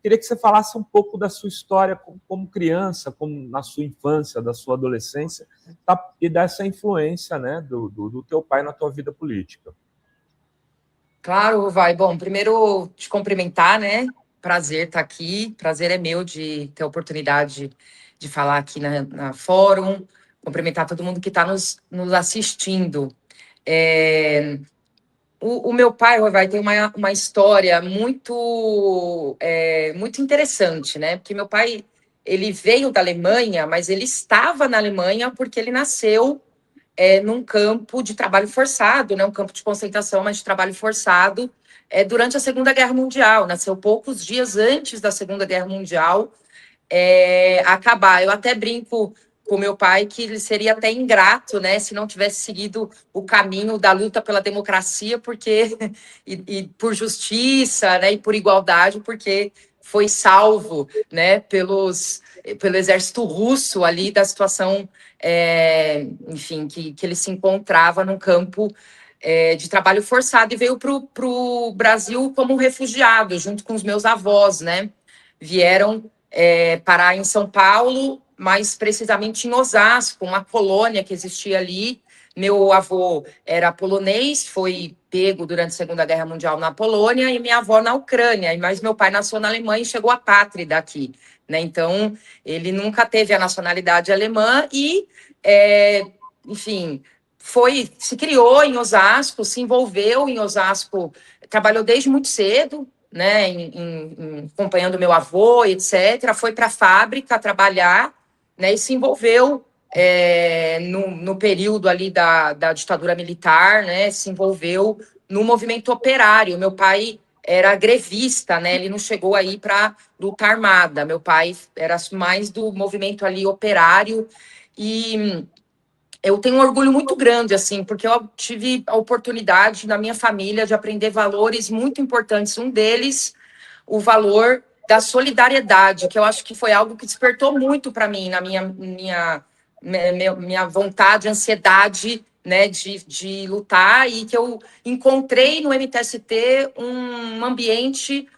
Queria que você falasse um pouco da sua história como criança, como na sua infância, da sua adolescência, tá? E dessa influência, né, do teu pai na tua vida política. Claro, vai. Bom, primeiro te cumprimentar, né? Prazer estar aqui. Prazer é meu de ter a oportunidade de falar aqui na Fórum. Cumprimentar todo mundo que está nos assistindo. O meu pai, vai ter uma história muito interessante, né? Porque meu pai, ele veio da Alemanha, mas ele estava na Alemanha porque ele nasceu num campo de trabalho forçado, né? Um campo de concentração, mas de trabalho forçado, durante a Segunda Guerra Mundial. Nasceu poucos dias antes da Segunda Guerra Mundial acabar. Eu até brinco com meu pai que ele seria até ingrato, né, se não tivesse seguido o caminho da luta pela democracia, porque e por justiça, né, e por igualdade, porque foi salvo, né, pelo exército russo ali da situação, enfim, que ele se encontrava num campo de trabalho forçado e veio para o Brasil como um refugiado, junto com os meus avós, né, vieram parar em São Paulo, mais precisamente em Osasco, uma colônia que existia ali. Meu avô era polonês, foi pego durante a Segunda Guerra Mundial na Polônia, e minha avó na Ucrânia, mas meu pai nasceu na Alemanha e chegou à pátria aqui, né? Então, ele nunca teve a nacionalidade alemã e, enfim, se criou em Osasco, se envolveu em Osasco, trabalhou desde muito cedo, né, acompanhando meu avô, etc. Foi para a fábrica trabalhar, né, e se envolveu no período ali da ditadura militar, né, se envolveu no movimento operário. Meu pai era grevista, né, ele não chegou aí para luta armada. Meu pai era mais do movimento ali operário e eu tenho um orgulho muito grande, assim, porque eu tive a oportunidade na minha família de aprender valores muito importantes. Um deles, o valor da solidariedade, que eu acho que foi algo que despertou muito para mim, na minha vontade, ansiedade, né, de lutar, e que eu encontrei no MTST um ambiente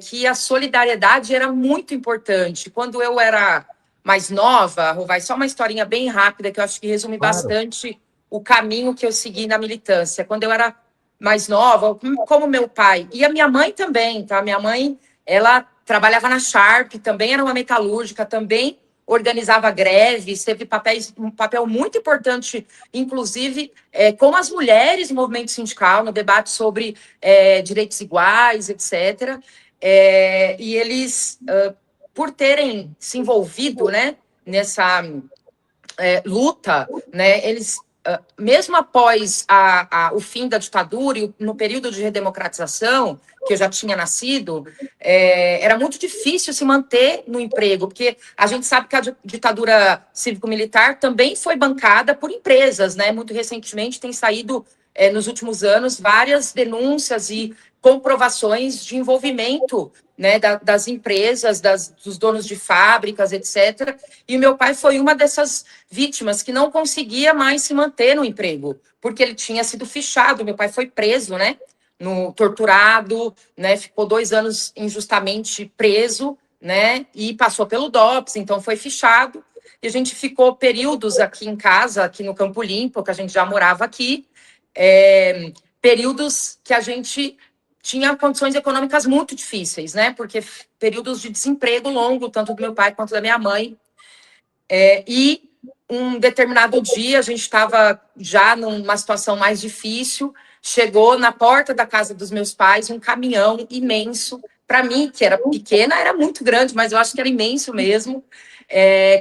que a solidariedade era muito importante. Quando eu era mais nova, vai só uma historinha bem rápida que eu acho que resume bastante o caminho que eu segui na militância. Quando eu era mais nova, como meu pai e a minha mãe também, tá? Minha mãe, ela trabalhava na Sharp, também era uma metalúrgica, também organizava greves, teve um papel muito importante, inclusive com as mulheres no movimento sindical, no debate sobre direitos iguais, etc. E eles por terem se envolvido, né, nessa luta, né, eles, mesmo após o fim da ditadura e no período de redemocratização, que eu já tinha nascido, era muito difícil se manter no emprego, porque a gente sabe que a ditadura cívico-militar também foi bancada por empresas, né? Muito recentemente tem saído, nos últimos anos, várias denúncias e comprovações de envolvimento, né, das empresas, dos donos de fábricas, etc. E o meu pai foi uma dessas vítimas que não conseguia mais se manter no emprego, porque ele tinha sido fichado. Meu pai foi preso, né, torturado, né, ficou 2 anos injustamente preso, né, e passou pelo DOPS, então foi fichado. E a gente ficou períodos aqui em casa, aqui no Campo Limpo, que a gente já morava aqui, períodos que a gente tinha condições econômicas muito difíceis, né? Porque períodos de desemprego longo, tanto do meu pai quanto da minha mãe. E um determinado dia, a gente estava já numa situação mais difícil, chegou na porta da casa dos meus pais um caminhão imenso. Para mim, que era pequena, era muito grande, mas eu acho que era imenso mesmo,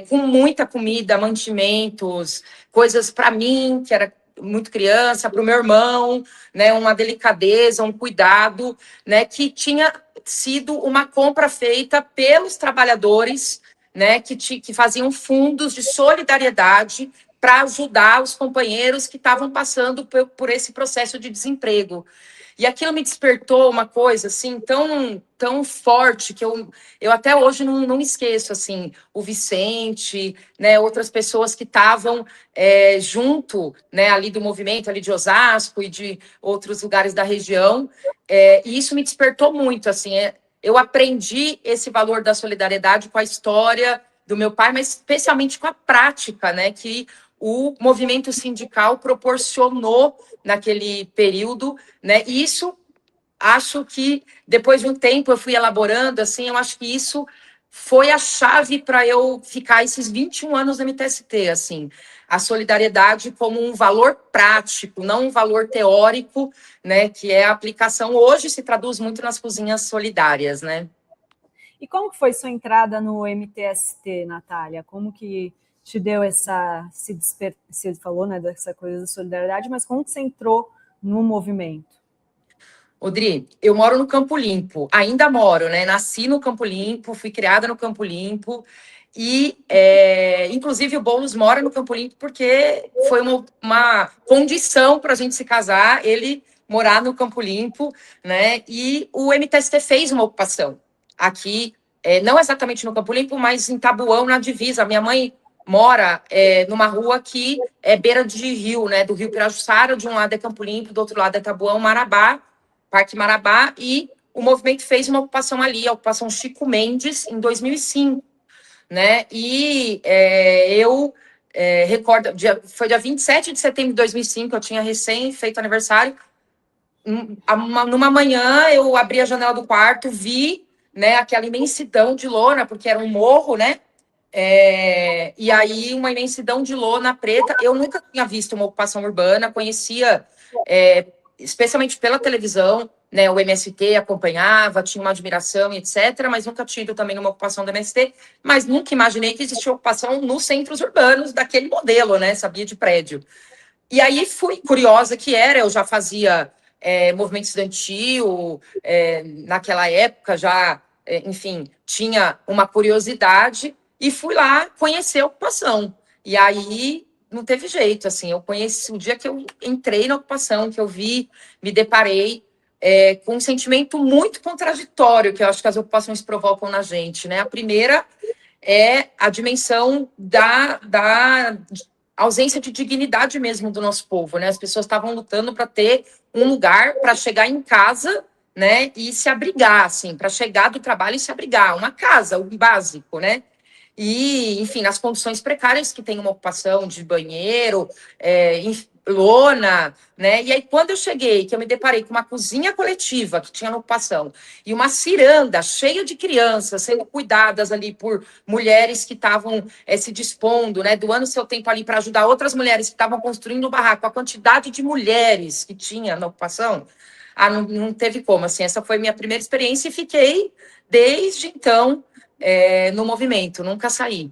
com muita comida, mantimentos, coisas para mim, que era muito criança, para o meu irmão, né, uma delicadeza, um cuidado, né, que tinha sido uma compra feita pelos trabalhadores, né, que faziam fundos de solidariedade para ajudar os companheiros que estavam passando por esse processo de desemprego. E aquilo me despertou uma coisa assim tão forte que eu até hoje não esqueço, assim, o Vicente, né, outras pessoas que estavam junto, né, ali do movimento ali de Osasco e de outros lugares da região, e isso me despertou muito, assim, eu aprendi esse valor da solidariedade com a história do meu pai, mas especialmente com a prática, né, que o movimento sindical proporcionou naquele período, né? E isso, acho que depois de um tempo eu fui elaborando, assim, eu acho que isso foi a chave para eu ficar esses 21 anos no MTST, assim, a solidariedade como um valor prático, não um valor teórico, né, que é a aplicação, hoje se traduz muito nas cozinhas solidárias, né. E como que foi sua entrada no MTST, Natália? Como que te deu você falou, né, dessa coisa da solidariedade, mas como que você entrou no movimento? Odri, eu moro no Campo Limpo, ainda moro, né? Nasci no Campo Limpo, fui criada no Campo Limpo e, inclusive, o Boulos mora no Campo Limpo porque foi uma condição para a gente se casar, ele morar no Campo Limpo, né? E o MTST fez uma ocupação aqui, não exatamente no Campo Limpo, mas em Tabuão, na divisa. Minha mãe mora numa rua que é beira de rio, né? Do Rio Pirajussara, de um lado é Campo Limpo, do outro lado é Tabuão, Marabá, Parque Marabá, e o movimento fez uma ocupação ali, a ocupação Chico Mendes, em 2005, né? E eu recordo, foi dia 27 de setembro de 2005, eu tinha recém feito aniversário. Numa manhã, eu abri a janela do quarto, vi, né, aquela imensidão de lona, porque era um morro, né? E aí, uma imensidão de lona preta. Eu nunca tinha visto uma ocupação urbana, conhecia especialmente pela televisão, né, o MST acompanhava, tinha uma admiração, etc., mas nunca tive também uma ocupação do MST, mas nunca imaginei que existia ocupação nos centros urbanos daquele modelo, né, sabia, de prédio. E aí fui curiosa que era, eu já fazia movimento estudantil, naquela época já, enfim, tinha uma curiosidade, e fui lá conhecer a ocupação. E aí não teve jeito, assim, eu conheci o dia que eu entrei na ocupação, que eu vi, me deparei com um sentimento muito contraditório que eu acho que as ocupações provocam na gente, né? A primeira é a dimensão da ausência de dignidade mesmo do nosso povo, né? As pessoas estavam lutando para ter um lugar para chegar em casa, né? E se abrigar, assim, para chegar do trabalho e se abrigar, uma casa, o básico, né? E, enfim, nas condições precárias que tem uma ocupação de banheiro, lona, né? E aí, quando eu cheguei, que eu me deparei com uma cozinha coletiva que tinha na ocupação e uma ciranda cheia de crianças sendo cuidadas ali por mulheres que estavam se dispondo, né? Doando seu tempo ali para ajudar outras mulheres que estavam construindo o barraco, a quantidade de mulheres que tinha na ocupação, não teve como, assim, essa foi minha primeira experiência e fiquei, desde então, no movimento, nunca saí.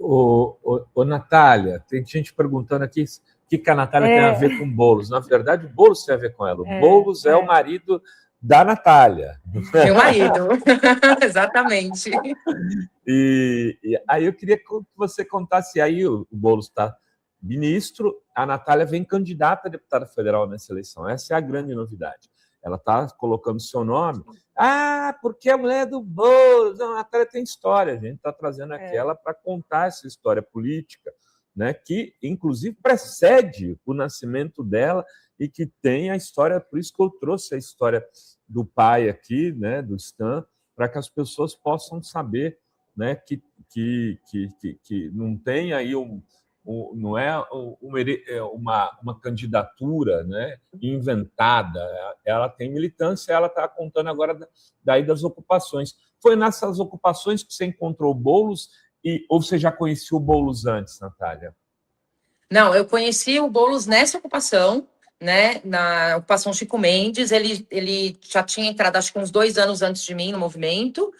Ô, Natália, tem gente perguntando aqui o que a Natália tem a ver com o Boulos. Na verdade, o Boulos tem a ver com ela. O Boulos é o marido da Natália. Meu marido, exatamente. E aí eu queria que você contasse, aí o Boulos está ministro, a Natália vem candidata a deputada federal nessa eleição. Essa é a grande novidade. Ela está colocando seu nome. Ah, porque a mulher do Boulos. Não, a Natália tem história. A gente está trazendo aquela para contar essa história política, né, que, inclusive, precede o nascimento dela e que tem a história. Por isso que eu trouxe a história do pai aqui, né, do Stan, para que as pessoas possam saber, né, que não tem aí não é uma candidatura, né, inventada. Ela tem militância, ela está contando agora daí das ocupações. Foi nessas ocupações que você encontrou o Boulos, ou você já conhecia o Boulos antes, Natália? Não, eu conheci o Boulos nessa ocupação, né, na ocupação Chico Mendes. Ele já tinha entrado, acho que uns 2 anos antes de mim, no movimento.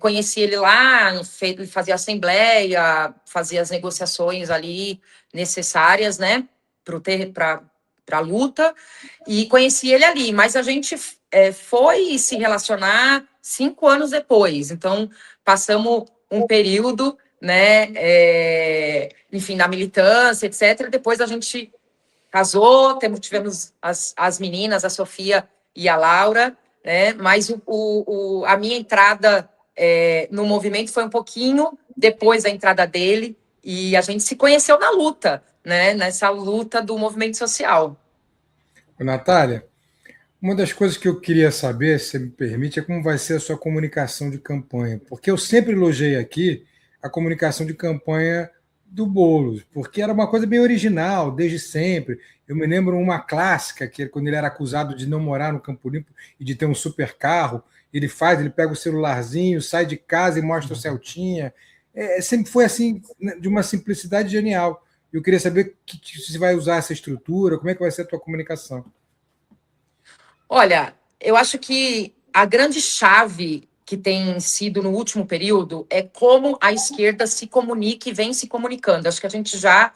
Conheci ele lá, ele fazia assembleia, fazia as negociações ali necessárias, né, para a luta, e conheci ele ali, mas a gente foi se relacionar 5 anos depois, então passamos um período, né, enfim, na militância, etc. Depois a gente casou, tivemos as meninas, a Sofia e a Laura, né? Mas a minha entrada no movimento foi um pouquinho depois da entrada dele, e a gente se conheceu na luta, né? Nessa luta do movimento social. Natália, Uma das coisas que eu queria saber, se você me permite, é como vai ser a sua comunicação de campanha. Porque eu sempre elogiei aqui a comunicação de campanha do Boulos, porque era uma coisa bem original, desde sempre. Eu me lembro uma clássica, que quando ele era acusado de não morar no Campo Limpo e de ter um super carro, ele pega o celularzinho, sai de casa e mostra o Celtinha. Sempre foi assim, de uma simplicidade genial. Eu queria saber se você vai usar essa estrutura, como é que vai ser a tua comunicação. Olha, eu acho que a grande chave que tem sido no último período é como a esquerda se comunica e vem se comunicando. Acho que a gente já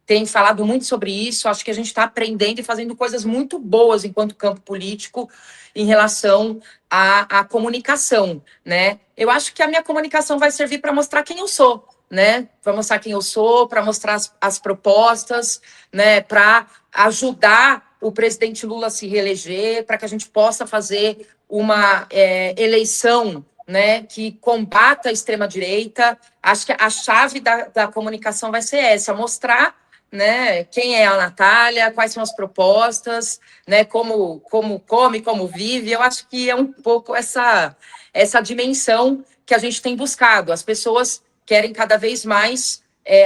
tem falado muito sobre isso, acho que a gente está aprendendo e fazendo coisas muito boas enquanto campo político em relação à comunicação, né? Eu acho que a minha comunicação vai servir para mostrar quem eu sou, né? Para mostrar quem eu sou, para mostrar as propostas, né? Para ajudar o presidente Lula a se reeleger, para que a gente possa fazer uma eleição, né, que combata a extrema-direita. Acho que a chave da comunicação vai ser essa, mostrar, né, quem é a Natália, quais são as propostas, né, como come, como vive. Eu acho que é um pouco essa dimensão que a gente tem buscado. As pessoas querem cada vez mais,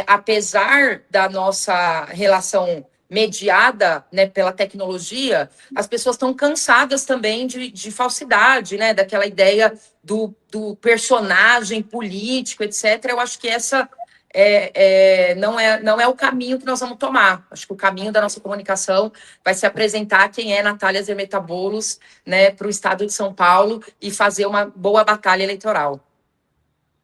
apesar da nossa relação mediada, né, pela tecnologia, as pessoas estão cansadas também de falsidade, né, daquela ideia do personagem político, etc. Eu acho que essa não é o caminho que nós vamos tomar. Acho que o caminho da nossa comunicação vai se apresentar quem é Natália Zermeta Boulos, né, para o estado de São Paulo e fazer uma boa batalha eleitoral.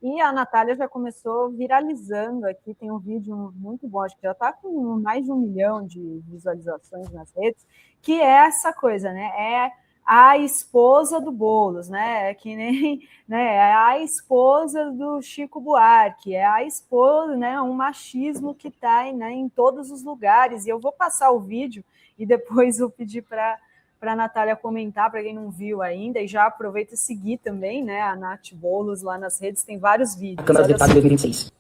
E a Natália já começou viralizando aqui, tem um vídeo muito bom, acho que já está com mais de 1 milhão de visualizações nas redes, que é essa coisa, né? É a esposa do Boulos, né? É que nem, né? É a esposa do Chico Buarque, é a esposa, né? Um machismo que está, né, em todos os lugares. E eu vou passar o vídeo e depois eu pedir para a Natália comentar, para quem não viu ainda, e já aproveita e seguir também, né, a Nath Boulos lá nas redes, tem vários vídeos. A Câmara dos Deputados de 2026.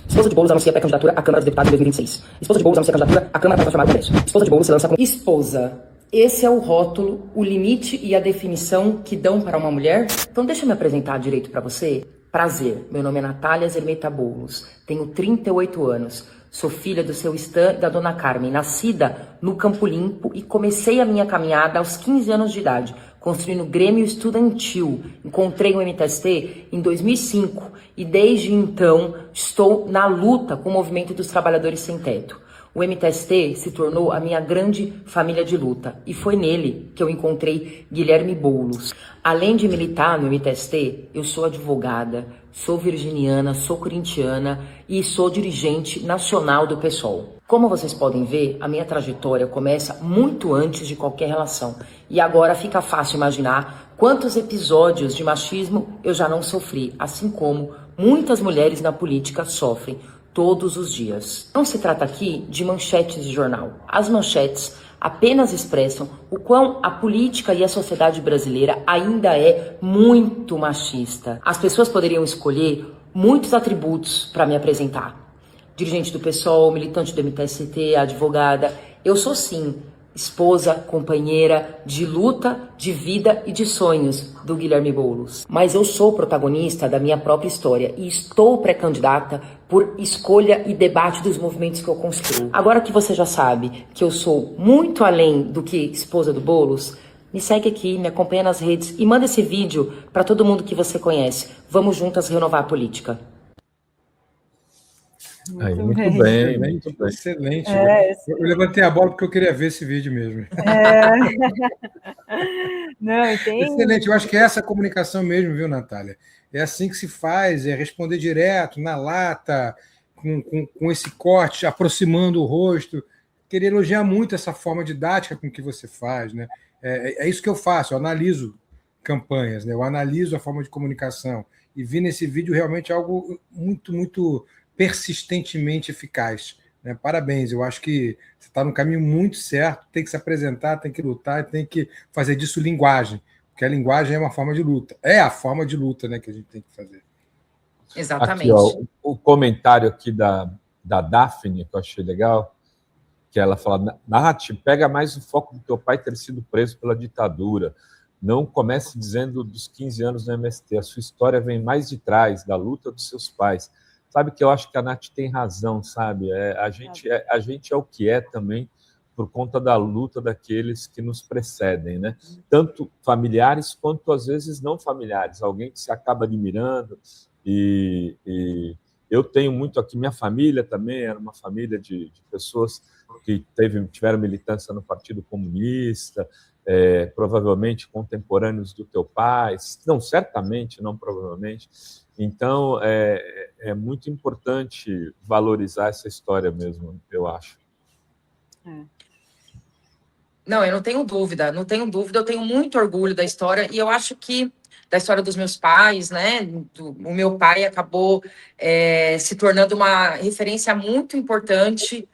Esposa de Boulos anuncia pré-candidatura à Câmara dos Deputados de 2026. Esposa de Boulos anuncia candidatura à Câmara para transformar o Congresso. Esposa de Boulos se lança como... Esposa. Esse é o rótulo, o limite e a definição que dão para uma mulher? Então deixa eu me apresentar direito para você. Prazer, meu nome é Natália Zermeta Boulos, tenho 38 anos. Sou filha do seu Stan e da dona Carmen, nascida no Campo Limpo e comecei a minha caminhada aos 15 anos de idade, construindo Grêmio Estudantil. Encontrei o MTST em 2005 e desde então estou na luta com o movimento dos trabalhadores sem teto. O MTST se tornou a minha grande família de luta e foi nele que eu encontrei Guilherme Boulos. Além de militar no MTST, eu sou advogada, sou virginiana, sou corintiana e sou dirigente nacional do PSOL. Como vocês podem ver, a minha trajetória começa muito antes de qualquer relação. E agora fica fácil imaginar quantos episódios de machismo eu já não sofri, assim como muitas mulheres na política sofrem todos os dias. Não se trata aqui de manchetes de jornal. As manchetes apenas expressam o quão a política e a sociedade brasileira ainda é muito machista. As pessoas poderiam escolher muitos atributos para me apresentar. Dirigente do PSOL, militante do MTST, advogada. Eu sou sim esposa, companheira de luta, de vida e de sonhos do Guilherme Boulos. Mas eu sou protagonista da minha própria história e estou pré-candidata por escolha e debate dos movimentos que eu construo. Agora que você já sabe que eu sou muito além do que esposa do Boulos, me segue aqui, me acompanha nas redes e manda esse vídeo para todo mundo que você conhece. Vamos juntas renovar a política. Muito bem. Excelente. Eu levantei a bola porque eu queria ver esse vídeo mesmo. Não, tem... Excelente, eu acho que é essa comunicação mesmo, viu, Natália? É assim que se faz, é responder direto, na lata, com esse corte, aproximando o rosto. Queria elogiar muito essa forma didática com que você faz, né? É isso que eu faço, eu analiso campanhas, né? Eu analiso a forma de comunicação e vi nesse vídeo realmente algo muito, muito persistentemente eficaz, né? Parabéns, eu acho que você está no caminho muito certo, tem que se apresentar, tem que lutar, tem que fazer disso linguagem, porque a linguagem é uma forma de luta, é a forma de luta, né, que a gente tem que fazer. Exatamente. Aqui, ó, o comentário aqui da Daphne, que eu achei legal, que ela fala, Nath, pega mais o foco do teu pai ter sido preso pela ditadura. Não comece dizendo dos 15 anos no MST. A sua história vem mais de trás, da luta dos seus pais. Sabe que eu acho que a Nath tem razão, sabe? A gente é o que é também por conta da luta daqueles que nos precedem, né? Tanto familiares quanto, às vezes, não familiares. Alguém que se acaba admirando. E eu tenho muito aqui, minha família também era uma família de pessoas que tiveram militância no Partido Comunista, provavelmente contemporâneos do teu pai. Não, certamente, não provavelmente. Então, é muito importante valorizar essa história mesmo, eu acho. Não, eu não tenho dúvida, eu tenho muito orgulho da história, e eu acho que da história dos meus pais, né? O meu pai acabou se tornando uma referência muito importante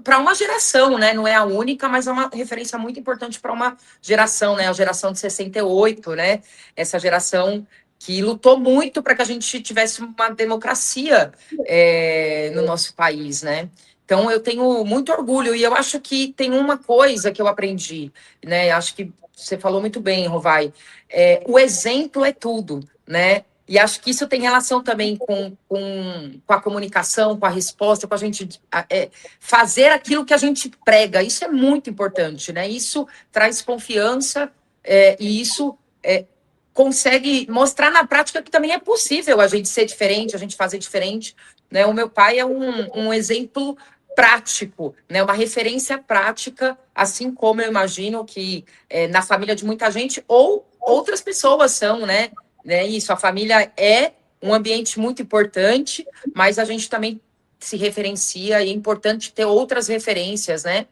para uma geração, né? Não é a única, mas é uma referência muito importante para uma geração, né? A geração de 68, né? Essa geração que lutou muito para que a gente tivesse uma democracia no nosso país, né? Então, eu tenho muito orgulho, e eu acho que tem uma coisa que eu aprendi, né? Acho que você falou muito bem, Rovai. O exemplo é tudo, né? E acho que isso tem relação também com a comunicação, com a resposta, com a gente fazer aquilo que a gente prega. Isso é muito importante, né? Isso traz confiança e isso consegue mostrar na prática que também é possível a gente ser diferente, a gente fazer diferente, né? O meu pai é um exemplo prático, né? Uma referência prática, assim como eu imagino que na família de muita gente ou outras pessoas são, né? Isso, a família é um ambiente muito importante, mas a gente também se referencia e é importante ter outras referências, né?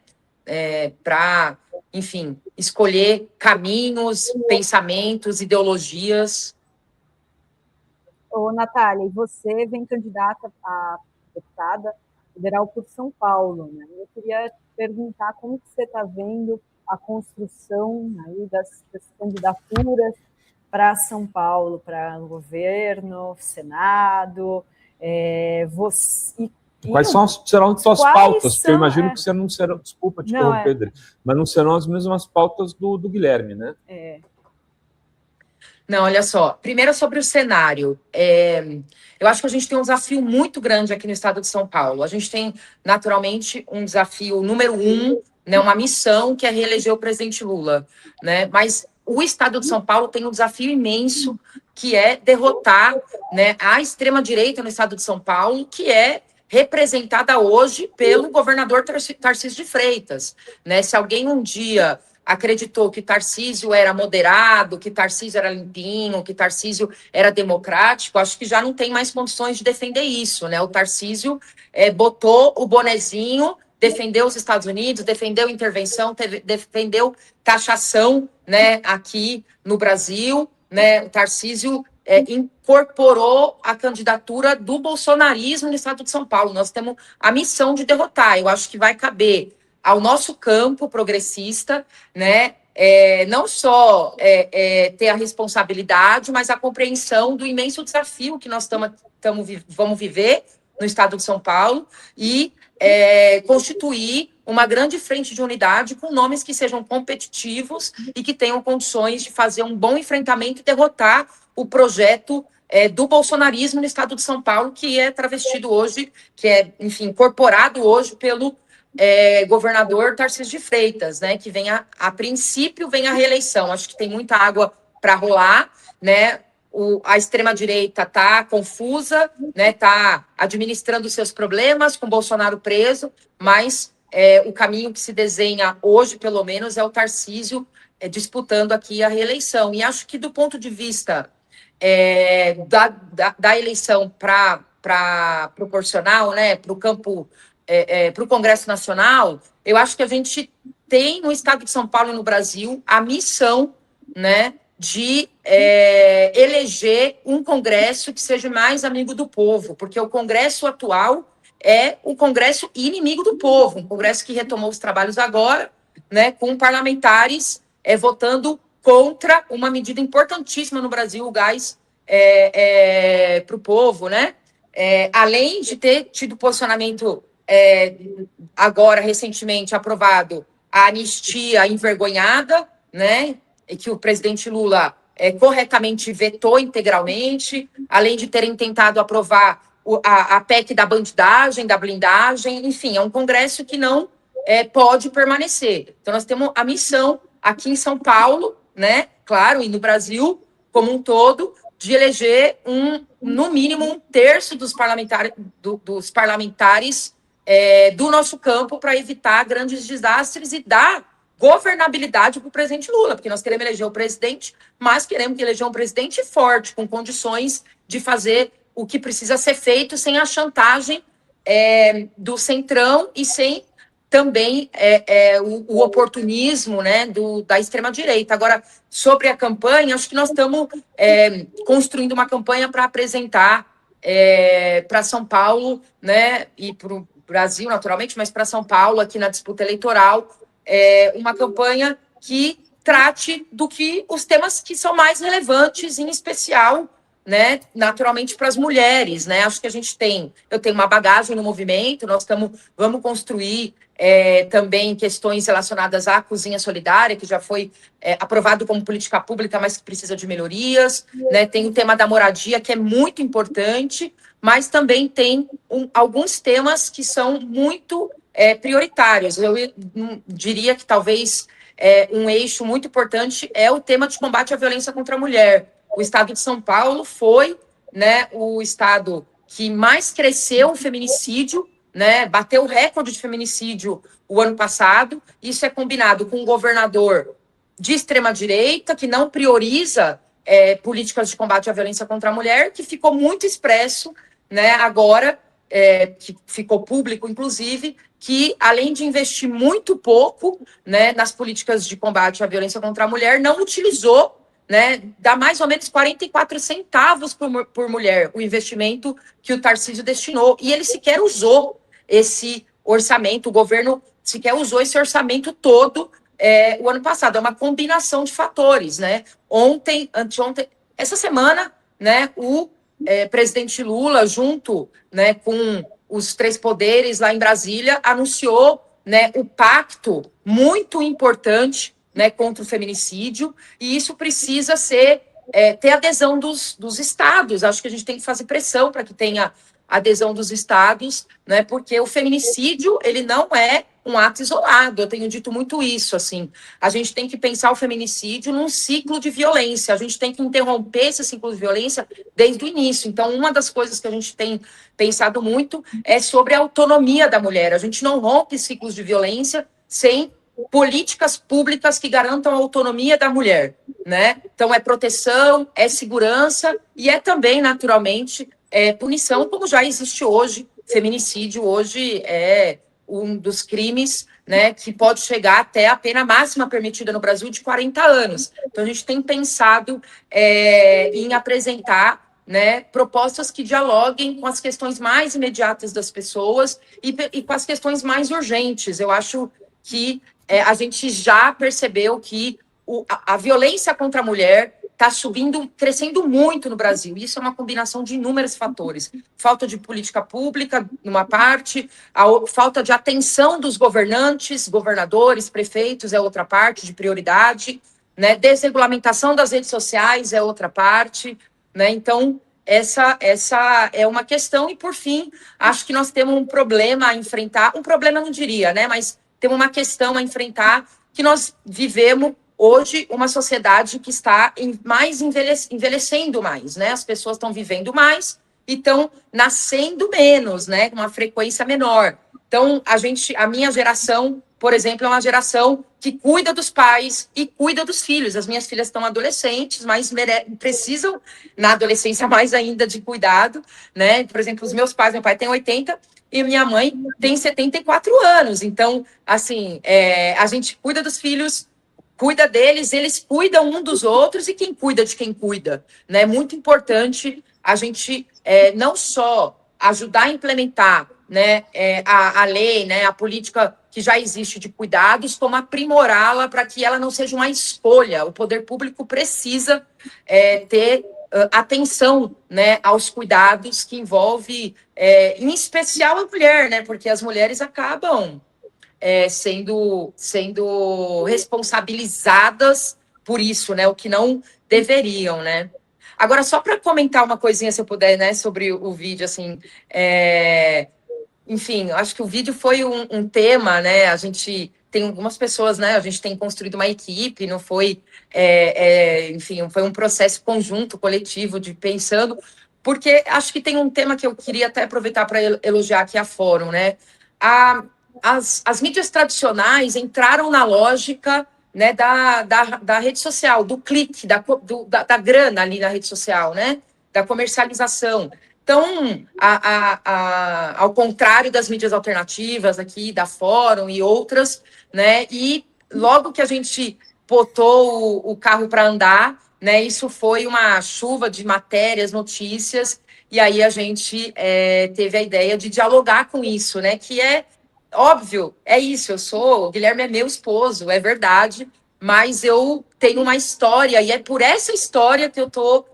Para, enfim, escolher caminhos, pensamentos, ideologias. Ô, Natália, e você vem candidata a deputada federal por São Paulo, né? Eu queria perguntar como que você está vendo a construção aí das candidaturas para São Paulo, para o governo, Senado, Quais serão suas pautas? Porque eu imagino que você não serão, desculpa te interromper, Pedro, mas não serão as mesmas pautas do Guilherme, né? Não, olha só. Primeiro, sobre o cenário. Eu acho que a gente tem um desafio muito grande aqui no estado de São Paulo. A gente tem, naturalmente, um desafio número 1, né, uma missão, que é reeleger o presidente Lula, né? Mas o estado de São Paulo tem um desafio imenso, que é derrotar, né, a extrema-direita no estado de São Paulo, que é representada hoje pelo governador Tarcísio de Freitas, né? Se alguém um dia acreditou que Tarcísio era moderado, que Tarcísio era limpinho, que Tarcísio era democrático, acho que já não tem mais condições de defender isso, né? O Tarcísio botou o bonezinho, defendeu os Estados Unidos, defendeu intervenção, defendeu taxação, né, aqui no Brasil, né? O Tarcísio incorporou a candidatura do bolsonarismo no estado de São Paulo. Nós temos a missão de derrotar. Eu acho que vai caber ao nosso campo progressista, né? Não só ter a responsabilidade, mas a compreensão do imenso desafio que nós vamos viver no estado de São Paulo e constituir uma grande frente de unidade com nomes que sejam competitivos e que tenham condições de fazer um bom enfrentamento e derrotar o projeto do bolsonarismo no estado de São Paulo, que é travestido hoje, que é, enfim, incorporado hoje pelo governador Tarcísio de Freitas, né, que a princípio vem a reeleição. Acho que tem muita água para rolar, né? A extrema-direita está confusa, né? Está administrando seus problemas com Bolsonaro preso, mas o caminho que se desenha hoje, pelo menos, é o Tarcísio disputando aqui a reeleição. E acho que do ponto de vista da eleição para proporcional, né, para o campo, para o Congresso Nacional, eu acho que a gente tem no estado de São Paulo e no Brasil a missão, né, de eleger um Congresso que seja mais amigo do povo, porque o Congresso atual é o Congresso inimigo do povo, um Congresso que retomou os trabalhos agora, né, com parlamentares votando contra uma medida importantíssima no Brasil, o gás para o povo, né? Além de ter tido posicionamento agora, recentemente, aprovado a anistia envergonhada, né? E que o presidente Lula corretamente vetou integralmente, além de terem tentado aprovar a PEC da bandidagem, da blindagem, enfim, é um Congresso que não pode permanecer. Então, nós temos a missão aqui em São Paulo, né? Claro, e no Brasil como um todo, de eleger no mínimo 1/3 dos parlamentares do nosso campo para evitar grandes desastres e dar governabilidade para o presidente Lula, porque nós queremos eleger o presidente, mas queremos eleger um presidente forte, com condições de fazer o que precisa ser feito sem a chantagem do centrão e sem também o oportunismo, né, da extrema-direita. Agora, sobre a campanha, acho que nós estamos construindo uma campanha para apresentar para São Paulo, né, e para o Brasil, naturalmente, mas para São Paulo, aqui na disputa eleitoral, uma campanha que trate os temas que são mais relevantes, em especial, né, naturalmente para as mulheres, né? Acho que eu tenho uma bagagem no movimento, vamos construir também questões relacionadas à cozinha solidária, que já foi aprovado como política pública, mas que precisa de melhorias, né? Tem o tema da moradia, que é muito importante, mas também tem alguns temas que são muito prioritários. Eu diria que talvez um eixo muito importante é o tema de combate à violência contra a mulher. O estado de São Paulo foi, né, o estado que mais cresceu o feminicídio, né, bateu o recorde de feminicídio o ano passado. Isso é combinado com um governador de extrema-direita, que não prioriza políticas de combate à violência contra a mulher, que ficou muito expresso, né, agora, que ficou público, inclusive, que, além de investir muito pouco, né, nas políticas de combate à violência contra a mulher, não utilizou, né, dá mais ou menos 44 centavos por mulher o investimento que o Tarcísio destinou, e ele sequer usou esse orçamento, o governo sequer usou esse orçamento todo o ano passado. É uma combinação de fatores, né? Anteontem, essa semana, né, o presidente Lula, junto, né, com os 3 poderes lá em Brasília, anunciou, né, o pacto muito importante, né, contra o feminicídio, e isso precisa ter adesão dos estados. Acho que a gente tem que fazer pressão para que tenha adesão dos estados, né, porque o feminicídio, ele não é um ato isolado. Eu tenho dito muito isso, assim. A gente tem que pensar o feminicídio num ciclo de violência. A gente tem que interromper esse ciclo de violência desde o início. Então, uma das coisas que a gente tem pensado muito é sobre a autonomia da mulher. A gente não rompe ciclos de violência sem políticas públicas que garantam a autonomia da mulher, né? Então, é proteção, é segurança e é também, naturalmente, punição, como já existe hoje. Feminicídio hoje é um dos crimes, né, que pode chegar até a pena máxima permitida no Brasil de 40 anos. Então, a gente tem pensado em apresentar, né, propostas que dialoguem com as questões mais imediatas das pessoas e com as questões mais urgentes. Eu acho que a gente já percebeu que a violência contra a mulher está crescendo muito no Brasil. Isso é uma combinação de inúmeros fatores. Falta de política pública, numa parte, falta de atenção dos governantes, governadores, prefeitos é outra parte de prioridade, né? Desregulamentação das redes sociais é outra parte, né? Então, essa é uma questão. E, por fim, acho que nós temos um problema a enfrentar, um problema eu não diria, né? Mas temos uma questão a enfrentar, que nós vivemos hoje uma sociedade que está envelhecendo mais, né? As pessoas estão vivendo mais e estão nascendo menos, né? Com uma frequência menor. Então, a minha geração, por exemplo, é uma geração que cuida dos pais e cuida dos filhos. As minhas filhas estão adolescentes, mas precisam, na adolescência, mais ainda de cuidado, né? Por exemplo, meu pai tem 80 e minha mãe tem 74 anos. Então, assim, a gente cuida dos filhos, cuida deles, eles cuidam um dos outros, e quem cuida de quem cuida, né? É muito importante a gente não só ajudar a implementar, né, a lei, né, a política que já existe de cuidados, como aprimorá-la para que ela não seja uma escolha. O poder público precisa ter atenção, né, aos cuidados que envolve, em especial a mulher, né, porque as mulheres acabam sendo responsabilizadas por isso, né, o que não deveriam, né. Agora, só para comentar uma coisinha, se eu puder, né, sobre o vídeo, assim, enfim, acho que o vídeo foi um tema, né, a gente tem algumas pessoas, né, a gente tem construído uma equipe, não foi, enfim, foi um processo conjunto, coletivo, de pensando, porque acho que tem um tema que eu queria até aproveitar para elogiar aqui a Fórum, né, as mídias tradicionais entraram na lógica, né, da rede social, do clique, da grana ali na rede social, né, da comercialização. Então, ao contrário das mídias alternativas aqui, da Fórum e outras, né, e logo que a gente botou o carro para andar, né, isso foi uma chuva de matérias, notícias, e aí a gente teve a ideia de dialogar com isso, né, que é óbvio, é isso, o Guilherme é meu esposo, é verdade, mas eu tenho uma história, e é por essa história que eu estou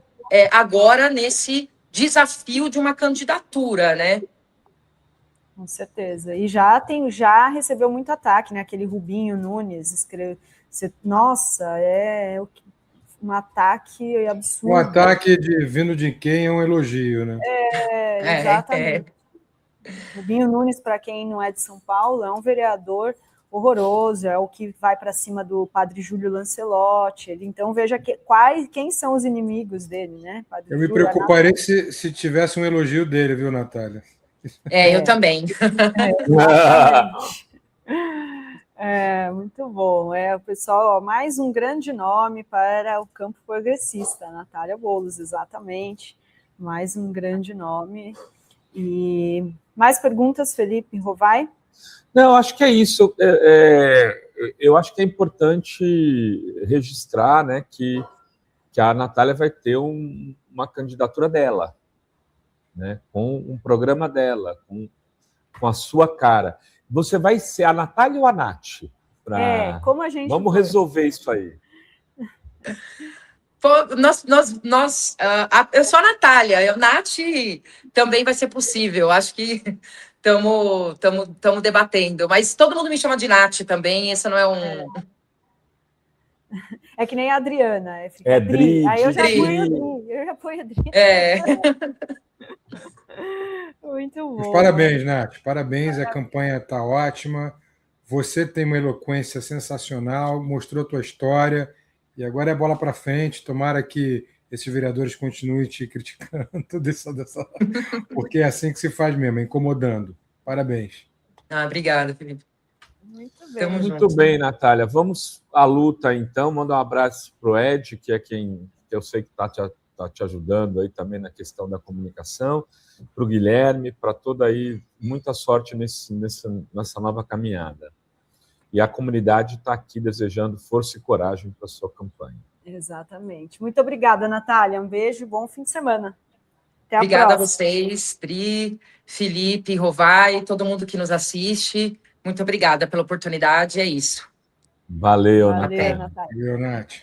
agora nesse desafio de uma candidatura, né? Com certeza. E já recebeu muito ataque, né? Aquele Rubinho Nunes escreveu. Nossa, um ataque absurdo. Um ataque vindo de quem é um elogio, né? Exatamente. Rubinho Nunes, para quem não é de São Paulo, é um vereador horroroso, é o que vai para cima do padre Júlio Lancelotti. Então, veja quem são os inimigos dele, né? Padre Eu me preocuparia se tivesse um elogio dele, viu, Natália? Eu também. Muito bom. Pessoal, mais um grande nome para o campo progressista, Natália Boulos, exatamente. Mais um grande nome. E mais perguntas, Felipe Rovai? Não, acho que é isso. Eu acho que é importante registrar, né, que a Natália vai ter uma candidatura dela, né, com um programa dela, com a sua cara. Você vai ser a Natália ou a Nath? Como a gente... Vamos resolver isso aí. Eu sou a Natália, a Nath também vai ser possível, acho que estamos debatendo, mas todo mundo me chama de Nath também, esse não é um... É que nem a Adriana, Dri. Aí eu já ponho a Dri. Muito bom. Parabéns, Nath, parabéns, a campanha está ótima, você tem uma eloquência sensacional, mostrou tua história, e agora é bola para frente, tomara que esses vereadores continuem te criticando, porque é assim que se faz mesmo, incomodando. Parabéns. Obrigada, Felipe. Muito bem, Natália. Vamos à luta, então. Manda um abraço para o Ed, que é quem eu sei que está te ajudando aí também na questão da comunicação, para o Guilherme, para toda aí, muita sorte nessa nova caminhada. E a comunidade está aqui desejando força e coragem para a sua campanha. Exatamente. Muito obrigada, Natália. Um beijo e bom fim de semana. Até a Obrigada próxima. a vocês, Dri, Felipe, Rovai, todo mundo que nos assiste. Muito obrigada pela oportunidade, é isso. Valeu, Natália. Natália. Valeu, Nath.